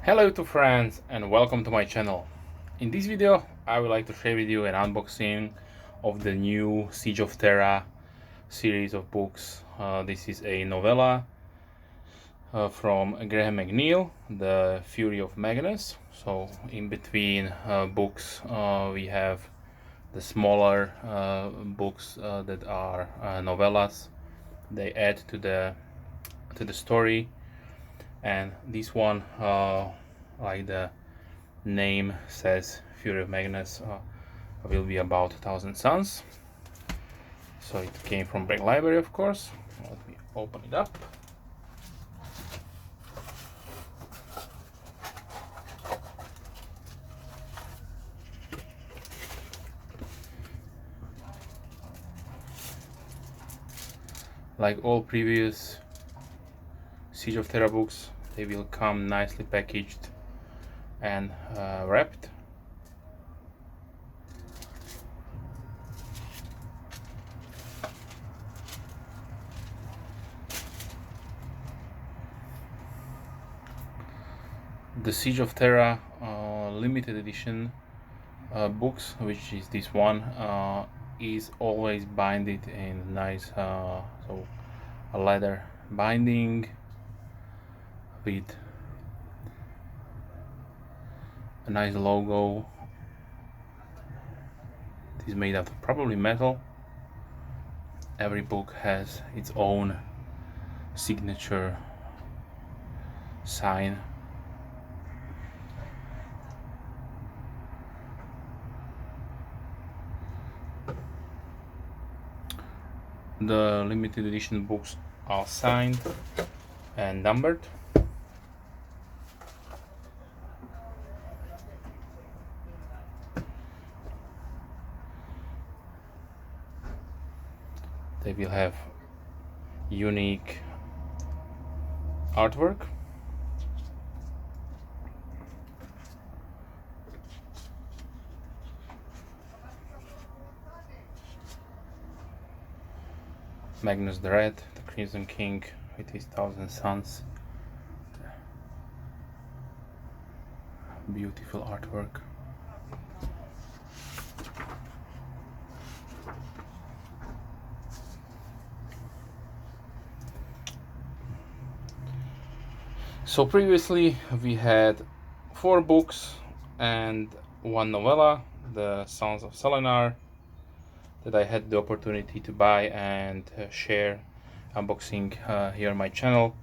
Hello to friends and welcome to my channel. In this video I would like to share with you an unboxing of the new Siege of Terra series of books. This is a novella from Graham McNeill, The Fury of Magnus. So in between books we have the smaller books that are novellas. They add to the story, and this one, like the name says, Fury of Magnus, will be about 1,000 suns. So it came from Break Library, of course. Let me open it up. Like all previous Siege of Terra books, they will come nicely packaged and wrapped. The Siege of Terra limited edition books, which is this one, is always binded in nice, so a leather binding with a nice logo. It is made out of probably metal. Every book has its own signature sign. The limited edition books are signed and numbered. They will have unique artwork. Magnus the Red, the Crimson King with his 1,000 suns. Beautiful artwork. So previously we had 4 books and 1 novella, The Sons of Selenar, that I had the opportunity to buy and share unboxing here on my channel.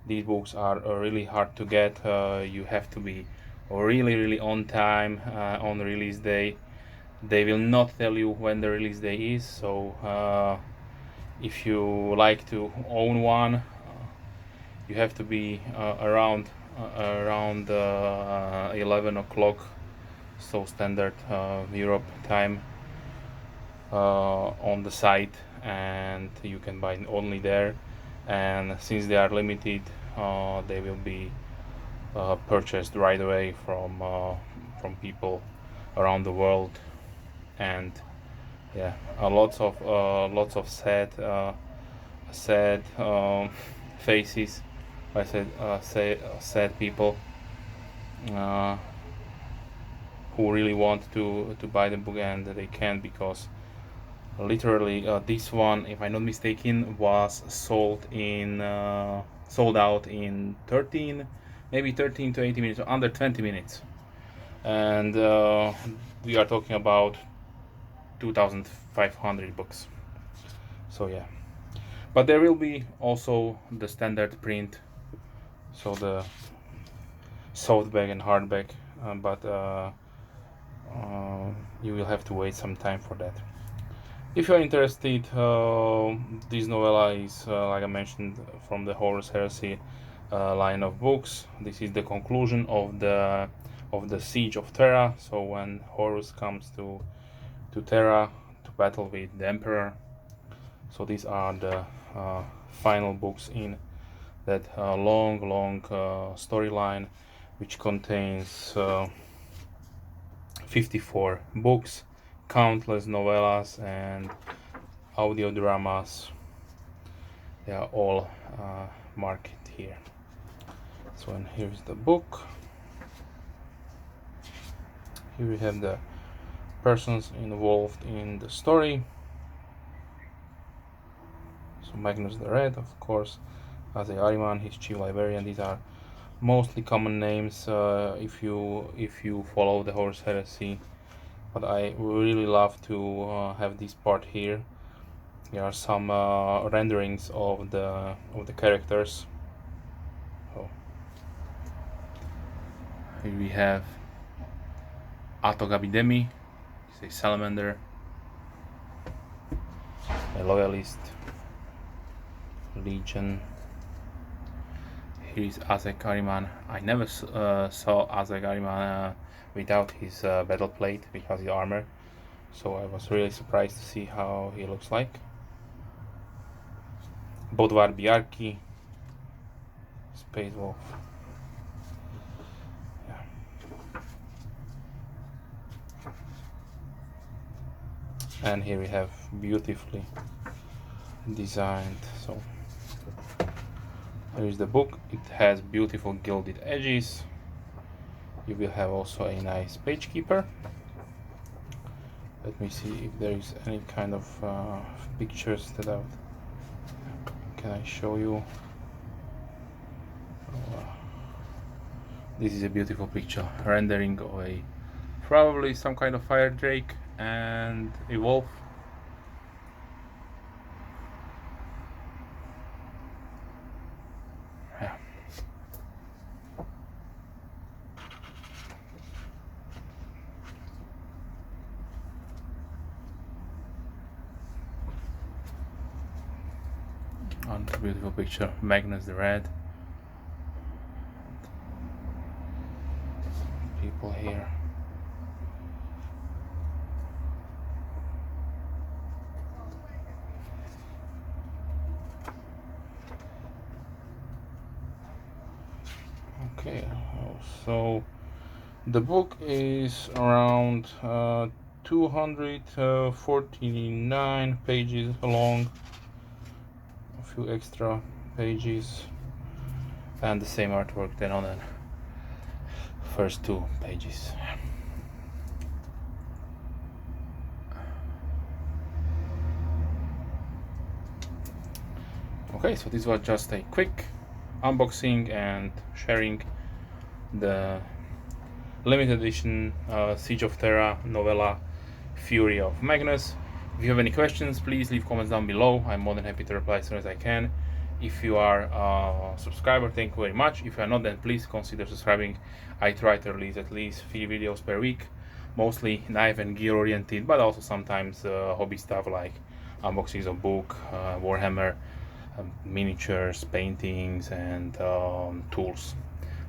These books are really hard to get. You have to be really on time on release day. They will not tell you when the release day is, so if you like to own one, you have to be around 11 o'clock, so standard Europe time, on the site, and you can buy only there. And since they are limited, they will be purchased right away from people around the world. And yeah, lots of sad faces. I said sad people who really want to buy the book and they can't, because literally this one, if I'm not mistaken, was sold out in 13 to 18 minutes, or under 20 minutes. And we are talking about 2,500 books. So yeah, but there will be also the standard print, so the softback and hardback, but you will have to wait some time for that. If you're interested, this novella is, like I mentioned, from the Horus Heresy line of books. This is the conclusion of the Siege of Terra. So when Horus comes to Terra to battle with the Emperor, so these are the final books in that long storyline, which contains 54 books, countless novellas and audio dramas. They are all marked here. So, and here's the book. Here we have the persons involved in the story. So Magnus the Red, of course, as a Ahriman, his chief librarian. These are mostly common names if you follow the Horus Heresy, but I really love to have this part here. There are some renderings of the characters. So here we have Atogabidemi, he's a salamander, a loyalist, legion. Here is Azek Ahriman. I never saw Azek Ahriman without his battle plate, without his armor, so I was really surprised to see how he looks like. Bodvar Biarki, Space Wolf. Yeah. And here we have beautifully designed. So here is the book. It has beautiful gilded edges. You will have also a nice page keeper. Let me see if there is any kind of pictures that can I show you. This is a beautiful picture, rendering of a probably some kind of fire drake and a wolf. Yeah. Another beautiful picture, Magnus the Red. People here. Okay, so the book is around 249 pages long, a few extra pages, and the same artwork than on the first 2 pages. Okay, so this was just a quick unboxing and sharing the limited edition Siege of Terra novella Fury of Magnus. If you have any questions, please leave comments down below. I'm more than happy to reply as soon as I can. If you are a subscriber, thank you very much. If you are not, then please consider subscribing. I try to release at least 3 videos per week, mostly knife and gear oriented, but also sometimes hobby stuff like unboxings of book, Warhammer, miniatures, paintings, and tools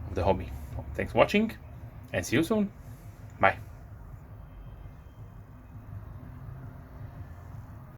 of the hobby. Thanks for watching, and see you soon. Bye.